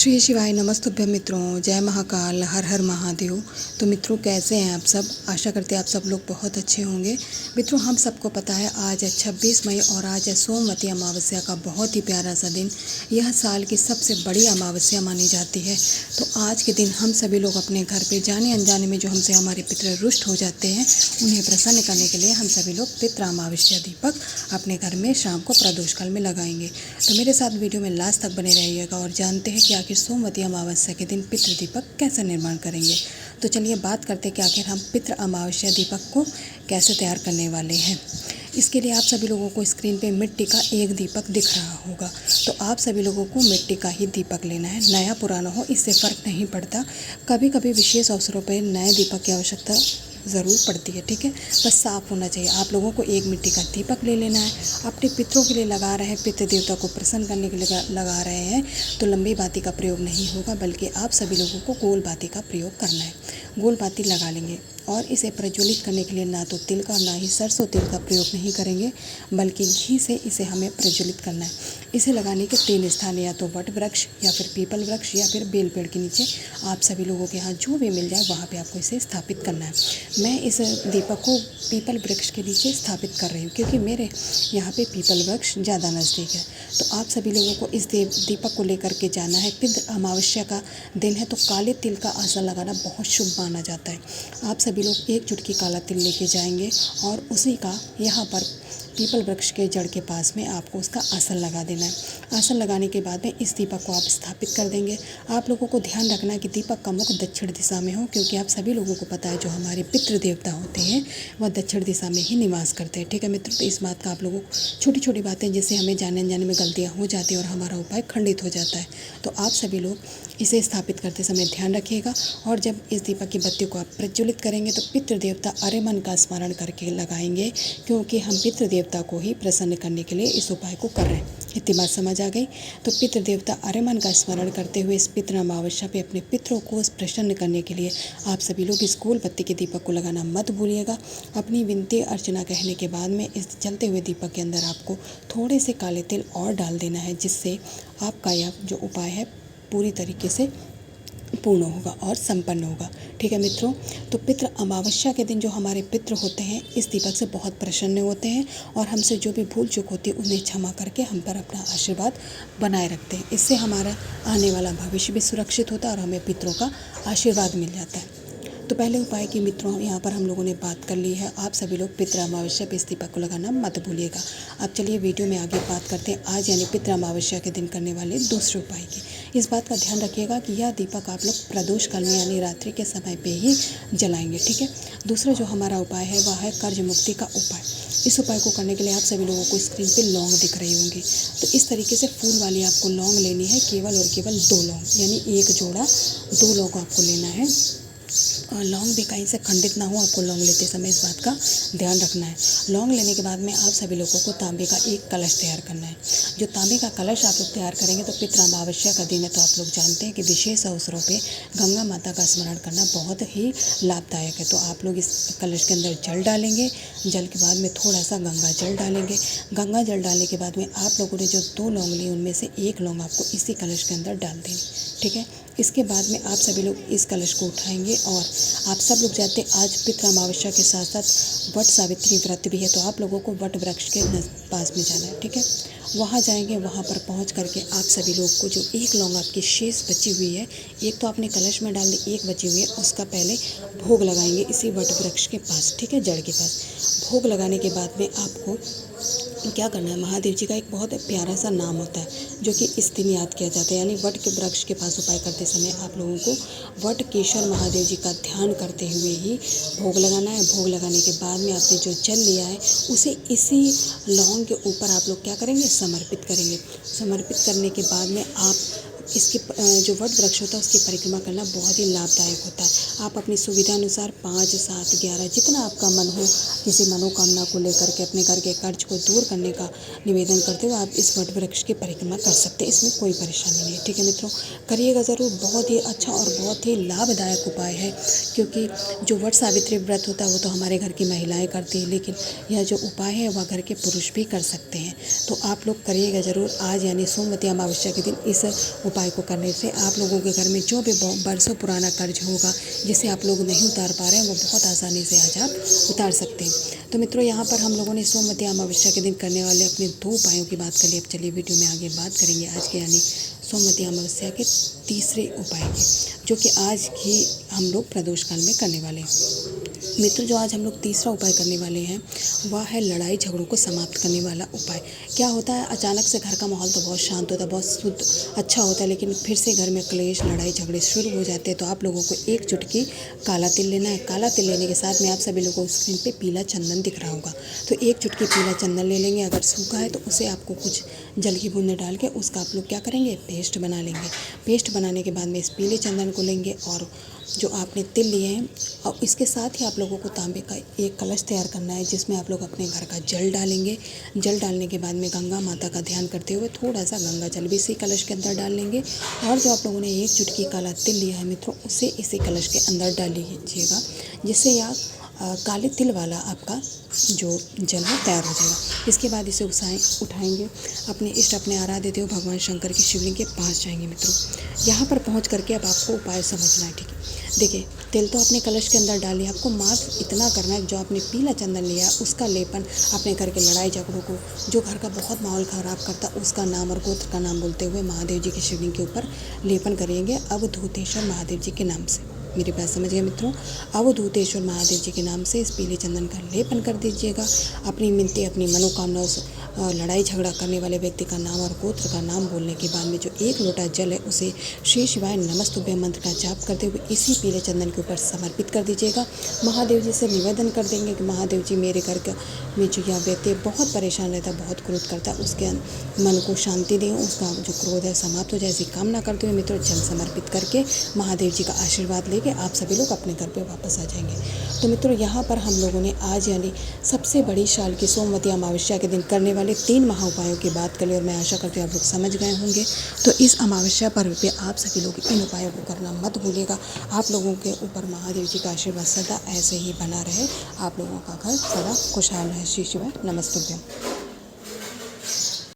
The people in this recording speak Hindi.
श्री शिवाय नमस्तुभ्यं मित्रों, जय महाकाल, हर हर महादेव। तो मित्रों, कैसे हैं आप सब? आशा करते हैं आप सब लोग बहुत अच्छे होंगे। मित्रों, हम सबको पता है आज है 26 मई और आज है सोमवती अमावस्या का बहुत ही प्यारा सा दिन। यह साल की सबसे बड़ी अमावस्या मानी जाती है। तो आज के दिन हम सभी लोग अपने घर पे जाने अनजाने में जो हमसे हमारे पितृ रुष्ट हो जाते हैं, उन्हें प्रसन्न करने के लिए हम सभी लोग पितृ अमावस्या दीपक अपने घर में शाम को प्रदोष काल में लगाएंगे। तो मेरे साथ वीडियो में लास्ट तक बने रहिएगा और जानते हैं कि आखिर सोमवती अमावस्या के दिन पितृ दीपक कैसे निर्माण करेंगे। तो चलिए बात करते हैं कि आखिर हम पितृ अमावस्या दीपक को कैसे तैयार करने वाले हैं। इसके लिए आप सभी लोगों को स्क्रीन पे मिट्टी का एक दीपक दिख रहा होगा। तो आप सभी लोगों को मिट्टी का ही दीपक लेना है, नया पुराना हो इससे फ़र्क नहीं पड़ता। कभी कभी विशेष अवसरों पर नए दीपक की आवश्यकता ज़रूर पड़ती है, ठीक है। बस साफ़ होना चाहिए। आप लोगों को एक मिट्टी का दीपक ले लेना है। अपने पितरों के लिए लगा रहे हैं, पितृ देवता को प्रसन्न करने के लिए लगा रहे हैं, तो लंबी बाती का प्रयोग नहीं होगा, बल्कि आप सभी लोगों को गोल बाती का प्रयोग करना है। गोल बाती लगा लेंगे और इसे प्रज्वलित करने के लिए ना तो तिल का ना ही सरसों तेल का प्रयोग नहीं करेंगे, बल्कि घी से इसे हमें प्रज्वलित करना है। इसे लगाने के 3 स्थान, या तो वट वृक्ष या फिर पीपल वृक्ष या फिर बेल पेड़ के नीचे, आप सभी लोगों के यहाँ जो भी मिल जाए वहाँ पे आपको इसे स्थापित करना है। मैं इस दीपक को पीपल वृक्ष के नीचे स्थापित कर रही हूँ क्योंकि मेरे यहाँ पे पीपल वृक्ष ज़्यादा नज़दीक है। तो आप सभी लोगों को इस दीपक को लेकर के जाना है। पितृ अमावस्या का दिन है तो काले तिल का आसन लगाना बहुत शुभ माना जाता है। आप सभी लोग एक चुटकी काला तिल लेके जाएंगे और उसी का यहाँ पर पीपल वृक्ष के जड़ के पास में आपको उसका आसन लगा देना है। आसन लगाने के बाद में इस दीपक को आप स्थापित कर देंगे। आप लोगों को ध्यान रखना है कि दीपक का मुख दक्षिण दिशा में हो, क्योंकि आप सभी लोगों को पता है जो हमारे पितृ देवता होते हैं वह दक्षिण दिशा में ही निवास करते हैं, ठीक है मित्रों। तो इस बात का आप लोगों को छोटी छोटी बातें जिससे हमें जाने अनजाने में गलतियाँ हो जाती हैं और हमारा उपाय खंडित हो जाता है। तो आप सभी लोग इसे स्थापित करते समय ध्यान रखिएगा। और जब इस दीपक की बत्ती को आप प्रज्वलित करेंगे तो पितृ देवता अरेमन का स्मरण करके लगाएंगे, क्योंकि हम पितृ देवता को ही प्रसन्न करने के लिए इस उपाय को कर रहे हैं। इतनी बात समझ आ गई? तो पितृ देवता अरेमन का स्मरण करते हुए इस पितृ अमावस्या पे अपने पितरों को प्रसन्न करने के लिए आप सभी लोग इस गोल बत्ती के दीपक को लगाना मत भूलिएगा। अपनी विनती अर्चना कहने के बाद में इस जलते हुए दीपक के अंदर आपको थोड़े से काले तिल और डाल देना है, जिससे आपका यह जो उपाय है पूरी तरीके से पूर्ण होगा और संपन्न होगा, ठीक है मित्रों। तो पितृ अमावस्या के दिन जो हमारे पितृ होते हैं इस दीपक से बहुत प्रसन्न होते हैं और हमसे जो भी भूल चूक होती है उन्हें क्षमा करके हम पर अपना आशीर्वाद बनाए रखते हैं। इससे हमारा आने वाला भविष्य भी सुरक्षित होता है और हमें पितरों का आशीर्वाद मिल जाता है। तो पहले उपाय की मित्रों यहाँ पर हम लोगों ने बात कर ली है। आप सभी लोग पितृ अमावस्या पे इस दीपक को लगाना मत भूलिएगा। अब चलिए वीडियो में आगे बात करते हैं आज यानी पितृ अमावस्या के दिन करने वाले दूसरे उपाय की। इस बात का ध्यान रखिएगा कि यह दीपक आप लोग प्रदोष काल में यानी रात्रि के समय पे ही जलाएंगे, ठीक है। दूसरा जो हमारा उपाय है वह है कर्ज मुक्ति का उपाय। इस उपाय को करने के लिए आप सभी लोगों को स्क्रीन पे लौंग दिख रही होंगी। तो इस तरीके से फूल वाली आपको लौंग लेनी है, केवल और केवल 2 लौंग, यानी एक जोड़ा 2 लौंग आपको लेना है। लौंग भी कहीं से खंडित ना हो, आपको लौंग लेते समय इस बात का ध्यान रखना है। लौंग लेने के बाद में आप सभी लोगों को तांबे का एक कलश तैयार करना है। जो तांबे का कलश आप लोग तैयार करेंगे तो पितृ अमावस्या का दिन है, तो आप लोग जानते हैं कि विशेष अवसरों पे गंगा माता का स्मरण करना बहुत ही लाभदायक है। तो आप लोग इस कलश के अंदर जल डालेंगे। जल के बाद में थोड़ा सा गंगा जल डालेंगे। गंगा जल डालने के बाद में आप लोगों ने जो 2 लौंग ली उनमें से 1 लौंग आपको इसी कलश के अंदर डाल देनी, ठीक है। इसके बाद में आप सभी लोग इस कलश को उठाएंगे और आप सब लोग जानते हैं आज पितृ अमावस्या के साथ साथ वट सावित्री व्रत भी है, तो आप लोगों को वट वृक्ष के पास में जाना है, ठीक है। वहाँ जाएंगे, वहाँ पर पहुँच करके आप सभी लोग को जो 1 लौंग आपकी शेष बची हुई है, एक तो आपने कलश में डाल दी, 1 बची हुई है, उसका पहले भोग लगाएंगे इसी वट वृक्ष के पास, ठीक है, जड़ के पास। भोग लगाने के बाद में आपको क्या करना है, महादेव जी का एक बहुत प्यारा सा नाम होता है जो कि इस दिन याद किया जाता है, यानी वट के वृक्ष के पास उपाय करते समय आप लोगों को वट केशर महादेव जी का ध्यान करते हुए ही भोग लगाना है। भोग लगाने के बाद में आपने जो जल लिया है उसे इसी लौंग के ऊपर आप लोग क्या करेंगे, समर्पित करेंगे। समर्पित करने के बाद में आप इसके जो वट वृक्ष होता है उसकी परिक्रमा करना बहुत ही लाभदायक होता है। आप अपनी सुविधा अनुसार 5, 7, 11 जितना आपका मन हो, किसी मनोकामना को लेकर के अपने घर के कर्ज को दूर करने का निवेदन करते हुए आप इस वट वृक्ष की परिक्रमा कर सकते हैं। इसमें कोई परेशानी नहीं है, ठीक है मित्रों। करिएगा ज़रूर, बहुत ही अच्छा और बहुत ही लाभदायक उपाय है, क्योंकि जो वट सावित्री व्रत होता है वो तो हमारे घर की महिलाएँ करती हैं, लेकिन यह जो उपाय है वह घर के पुरुष भी कर सकते हैं। तो आप लोग करिएगा ज़रूर आज यानी सोमवती अमावस्या के दिन इस उपाय उपाय को करने से आप लोगों के घर में जो भी बरसों पुराना कर्ज होगा जिसे आप लोग नहीं उतार पा रहे हैं वो बहुत आसानी से आज आप उतार सकते हैं। तो मित्रों यहाँ पर हम लोगों ने सोमवती अमावस्या के दिन करने वाले अपने 2 उपायों की बात कर ली। अब चलिए वीडियो में आगे बात करेंगे आज के यानी सोमवती अमावस्या के तीसरे उपाय की, जो कि आज ही हम लोग प्रदोष काल में करने वाले हैं। मित्र, जो आज हम लोग तीसरा उपाय करने वाले हैं वह है लड़ाई झगड़ों को समाप्त करने वाला उपाय। क्या होता है, अचानक से घर का माहौल तो बहुत शांत होता है, बहुत शुद्ध अच्छा होता है, लेकिन फिर से घर में क्लेश लड़ाई झगड़े शुरू हो जाते हैं। तो आप लोगों को 1 चुटकी काला तिल लेना है। काला तिल लेने के साथ में आप सभी लोगों को स्क्रीन पे पीला चंदन दिख रहा होगा, तो 1 चुटकी पीला चंदन ले लेंगे। अगर सूखा है तो उसे आपको कुछ जल की बूंदें डाल के उसका आप लोग क्या करेंगे, पेस्ट बना लेंगे। पेस्ट बनाने के बाद में इस पीले चंदन को लेंगे और जो आपने तिल लिए हैं, और इसके साथ ही आप लोगों को तांबे का एक कलश तैयार करना है जिसमें आप लोग अपने घर का जल डालेंगे। जल डालने के बाद में गंगा माता का ध्यान करते हुए थोड़ा सा गंगा जल भी इसी कलश के अंदर डाल लेंगे। और जो आप लोगों ने 1 चुटकी काला तिल लिया है मित्रों, उसे इसी कलश के अंदर डाल लीजिएगा, जिससे यह काले तिल वाला आपका जो जल है तैयार हो जाएगा। इसके बाद इसे उठाएंगे, अपने इष्ट अपने आराध्य देव भगवान शंकर की शिवलिंग के पास जाएंगे। मित्रों, यहाँ पर पहुँच करके अब आपको उपाय समझना है, ठीक है। देखिए, तिल तो अपने कलश के अंदर डालिए, आपको मात्र इतना करना है, जो आपने पीला चंदन लिया है उसका लेपन अपने घर के लड़ाई झगड़ों को, जो घर का बहुत माहौल ख़राब करता, उसका नाम और गोत्र का नाम बोलते हुए महादेव जी की शिवलिंग के ऊपर लेपन करेंगे अवधूतेश्वर महादेव जी के नाम से। मेरी बात समझ गए मित्रों, अवधूतेश्वर महादेव जी के नाम से इस पीले चंदन का लेपन कर दीजिएगा। अपनी मिनती, अपनी मनोकामनाओं से लड़ाई झगड़ा करने वाले व्यक्ति का नाम और गोत्र का नाम बोलने के बाद में जो 1 लोटा जल है उसे श्री शिवाय नमस्तुभ्यं मंत्र का जाप करते हुए इसी पीले चंदन के ऊपर समर्पित कर दीजिएगा। महादेव जी से निवेदन कर देंगे कि महादेव जी, मेरे घर का में जो यह व्यक्ति बहुत परेशान रहता है, बहुत क्रोध करता है, उसके मन को शांति दें, उसका जो क्रोध है समाप्त हो जाए, ऐसी कामना करते हुए मित्रों जल समर्पित करके महादेव जी का आशीर्वाद लेके आप सभी लोग अपने घर पे वापस आ जाएंगे। तो मित्रों, यहाँ पर हम लोगों ने आज यानी सबसे बड़ी साल की सोमवती अमावस्या के दिन करने वाले 3 महा उपायों की बात कर ली, और मैं आशा करती हूँ आप लोग समझ गए होंगे। तो इस अमावस्या पर्व पे आप सभी लोग इन उपायों को करना मत भूलिएगा। आप लोगों के ऊपर महादेव जी का आशीर्वाद सदा ऐसे ही बना रहे, आप लोगों का घर सदा खुशहाल रहे। श्री शिवाय नमस्तुभ्यं।